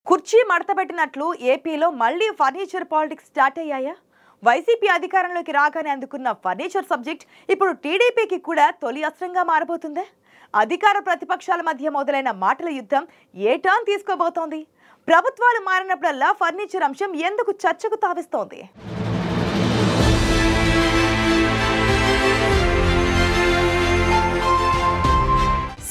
కుర్చీ మడతబెట్టినట్లు ఏపీలో మళ్లీ ఫర్నిచర్ పాలిటిక్స్ స్టార్ట్ అయ్యాయా? వైసీపీ అధికారంలోకి రాగానే అందుకున్న ఫర్నిచర్ సబ్జెక్ట్ ఇప్పుడు టీడీపీకి కూడా తొలి అస్త్రంగా మారబోతుందా? అధికార ప్రతిపక్షాల మధ్య మొదలైన మాటల యుద్ధం ఏ టర్న్ తీసుకోబోతోంది? ప్రభుత్వాలు మారినప్పుడల్లా ఫర్నిచర్ అంశం ఎందుకు చర్చకు తావిస్తోంది?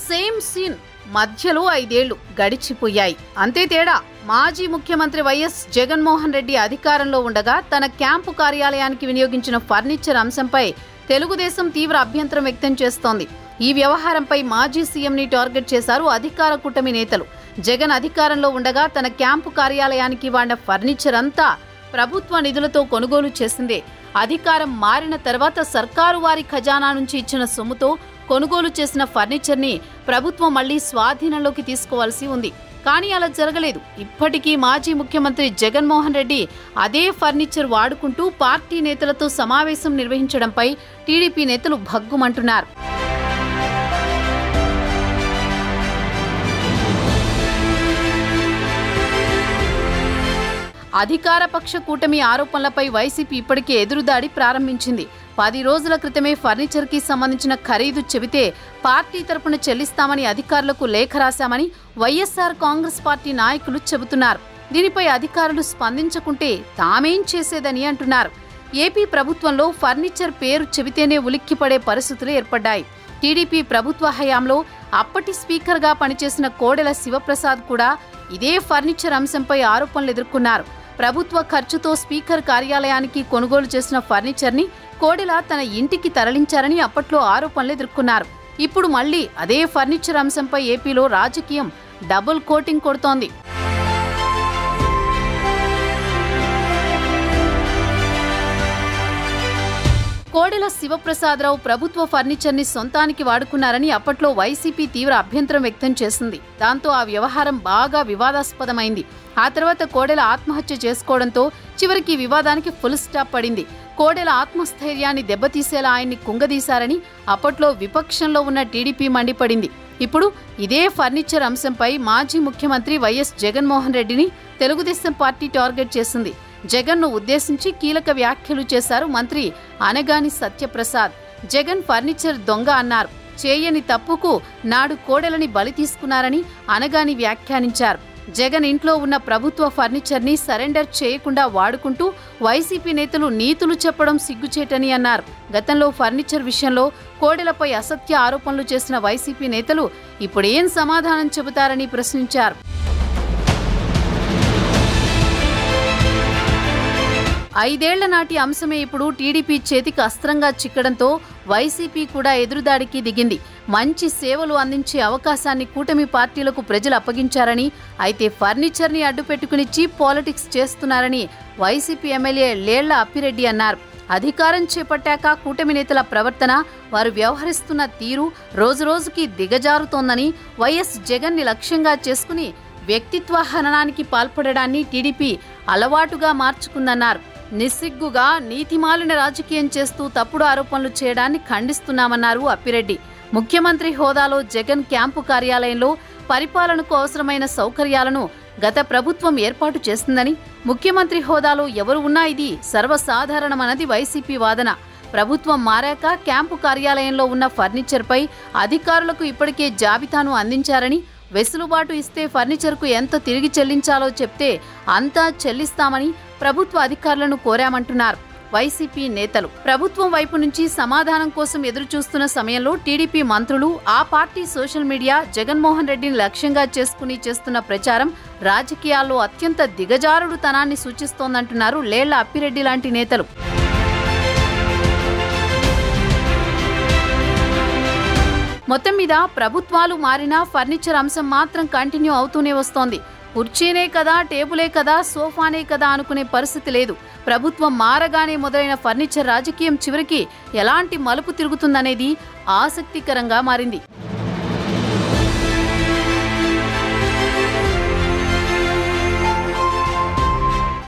సేమ్ సీన్, మధ్యలో 5 ఏళ్లు గడిచిపోయాయి. అంతే తేడా, మాజీ ముఖ్యమంత్రి వైఎస్ జగన్మోహన్ రెడ్డి అధికారంలో ఉండగా తన క్యాంపు కార్యాలయానికి వినియోగించిన ఫర్నిచర్ అంశంపై తెలుగుదేశం తీవ్ర అభ్యంతరం వ్యక్తం చేస్తోంది. ఈ వ్యవహారంపై మాజీ సీఎంని టార్గెట్ చేశారు అధికార కూటమి నేతలు. జగన్ అధికారంలో ఉండగా తన క్యాంపు కార్యాలయానికి వాడిన ఫర్నిచర్ అంతా ప్రభుత్వ నిధులతో కొనుగోలు చేసిందే. అధికారం మారిన తర్వాత సర్కారు వారి ఖజానా నుంచి ఇచ్చిన సొమ్ముతో కొనుగోలు చేసిన ఫర్నిచర్ని ప్రభుత్వం మళ్లీ స్వాధీనంలోకి తీసుకోవాల్సి ఉంది. కానీ అలా జరగలేదు. ఇప్పటికీ మాజీ ముఖ్యమంత్రి జగన్మోహన్ రెడ్డి అదే ఫర్నిచర్ వాడుకుంటూ పార్టీ నేతలతో సమావేశం నిర్వహించడంపై టీడీపీ నేతలు భగ్గుమంటున్నారు. అధికార పక్ష కూటమి ఆరోపణలపై వైసీపీ ఇప్పటికే ఎదురుదాడి ప్రారంభించింది. 10 రోజుల క్రితమే ఫర్నిచర్కి సంబంధించిన ఖరీదు చెబితే పార్టీ తరపున చెల్లిస్తామని అధికారులకు లేఖ రాశామని వైఎస్ఆర్ కాంగ్రెస్ పార్టీ నాయకులు చెబుతున్నారు. దీనిపై అధికారులు స్పందించకుంటే తామేం చేసేదని అంటున్నారు. ఏపీ ప్రభుత్వంలో ఫర్నిచర్ పేరు చెబితేనే ఉలిక్కిపడే పరిస్థితులు ఏర్పడ్డాయి. టీడీపీ ప్రభుత్వ హయాంలో అప్పటి స్పీకర్గా పనిచేసిన కోడెల శివప్రసాద్ కూడా ఇదే ఫర్నిచర్ అంశంపై ఆరోపణలు ఎదుర్కొన్నారు. ప్రభుత్వ ఖర్చుతో స్పీకర్ కార్యాలయానికి కొనుగోలు చేసిన ఫర్నిచర్ని కోడెల తన ఇంటికి తరలించారని అప్పట్లో ఆరోపణలు ఎదుర్కొన్నారు. ఇప్పుడు మళ్లీ అదే ఫర్నిచర్ అంశంపై ఏపీలో రాజకీయం డబుల్ కోటింగ్ కొడుతోంది. కోడెల శివప్రసాదరావు ప్రభుత్వ ఫర్నిచర్ని సొంతానికి వాడుకున్నారని అప్పట్లో వైసీపీ తీవ్ర అభ్యంతరం వ్యక్తం చేసింది. దాంతో ఆ వ్యవహారం బాగా వివాదాస్పదమైంది. ఆ తర్వాత కోడెల ఆత్మహత్య చేసుకోవడంతో చివరికి వివాదానికి ఫుల్ స్టాప్ పడింది. కోడెల ఆత్మస్థైర్యాన్ని దెబ్బతీసేలా ఆయన్ని కుంగదీశారని అప్పట్లో విపక్షంలో ఉన్న టీడీపీ మండిపడింది. ఇప్పుడు ఇదే ఫర్నిచర్ అంశంపై మాజీ ముఖ్యమంత్రి వైఎస్ జగన్మోహన్ రెడ్డిని తెలుగుదేశం పార్టీ టార్గెట్ చేసింది. జగన్ను ఉద్దేశించి కీలక వ్యాఖ్యలు చేశారు మంత్రి అనగాని సత్యప్రసాద్. జగన్ ఫర్నిచర్ దొంగ అన్నారు. చేయని తప్పుకు నాడు కోడెలని బలి తీసుకున్నారని అనగాని వ్యాఖ్యానించారు. జగన్ ఇంట్లో ఉన్న ప్రభుత్వ ఫర్నిచర్ని సరెండర్ చేయకుండా వాడుకుంటూ వైసీపీ నేతలు నీతులు చెప్పడం సిగ్గుచేటని అన్నారు. గతంలో ఫర్నిచర్ విషయంలో కోడెలపై అసత్య ఆరోపణలు చేసిన వైసీపీ నేతలు ఇప్పుడేం సమాధానం చెబుతారని ప్రశ్నించారు. ఐదేళ్ల నాటి అంశమే ఇప్పుడు టీడీపీ చేతికి అస్త్రంగా చిక్కడంతో వైసీపీ కూడా ఎదురుదాడికి దిగింది. మంచి సేవలు అందించే అవకాశాన్ని కూటమి పార్టీలకు ప్రజలు అప్పగించారని, అయితే ఫర్నిచర్ని అడ్డుపెట్టుకుని చీప్ పాలిటిక్స్ చేస్తున్నారని వైసీపీ ఎమ్మెల్యే లేళ్ల అప్పిరెడ్డి అన్నారు. అధికారం చేపట్టాక కూటమి నేతల ప్రవర్తన, వారు వ్యవహరిస్తున్న తీరు రోజురోజుకి దిగజారుతోందని, వైఎస్ జగన్ని లక్ష్యంగా చేసుకుని వ్యక్తిత్వ హననానికి పాల్పడడాన్ని టీడీపీ అలవాటుగా మార్చుకుందన్నారు. నిస్సిగ్గుగా నీతిమాలిన రాజకీయం చేస్తూ తప్పుడు ఆరోపణలు చేయడాన్ని ఖండిస్తున్నామన్నారు అప్పిరెడ్డి. ముఖ్యమంత్రి హోదాలో జగన్ క్యాంపు కార్యాలయంలో పరిపాలనకు అవసరమైన సౌకర్యాలను గత ప్రభుత్వం ఏర్పాటు చేస్తుందని, ముఖ్యమంత్రి హోదాలో ఎవరు ఉన్నా ఇది సర్వసాధారణమన్నది వైసీపీ వాదన. ప్రభుత్వం మారాక క్యాంపు కార్యాలయంలో ఉన్న ఫర్నిచర్పై అధికారులకు ఇప్పటికే జాబితాను అందించారని, వెసులుబాటు ఇస్తే ఫర్నిచర్కు ఎంత తిరిగి చెల్లించాలో చెప్తే అంతా చెల్లిస్తామని ప్రభుత్వ అధికారులను కోరామంటున్నారు వైసీపీ నేతలు. ప్రభుత్వం వైపు నుంచి సమాధానం కోసం ఎదురుచూస్తున్న సమయంలో టీడీపీ మంత్రులు, ఆ పార్టీ సోషల్ మీడియా జగన్మోహన్ రెడ్డిని లక్ష్యంగా చేసుకుని చేస్తున్న ప్రచారం రాజకీయాల్లో అత్యంత దిగజారుడుతనాన్ని సూచిస్తోందంటున్నారు లేళ్ల అప్పిరెడ్డి లాంటి నేతలు. మొత్తం మీద ప్రభుత్వాలు మారినా ఫర్నిచర్ అంశం మాత్రం కంటిన్యూ అవుతూనే వస్తోంది. కుర్చీనే కదా, టేబులే కదా, సోఫానే కదా అనుకునే పరిస్థితి లేదు. ప్రభుత్వం మారగానే మొదలైన ఫర్నిచర్ రాజకీయం చివరికి ఎలాంటి మలుపు తిరుగుతుందనేది ఆసక్తికరంగా మారింది.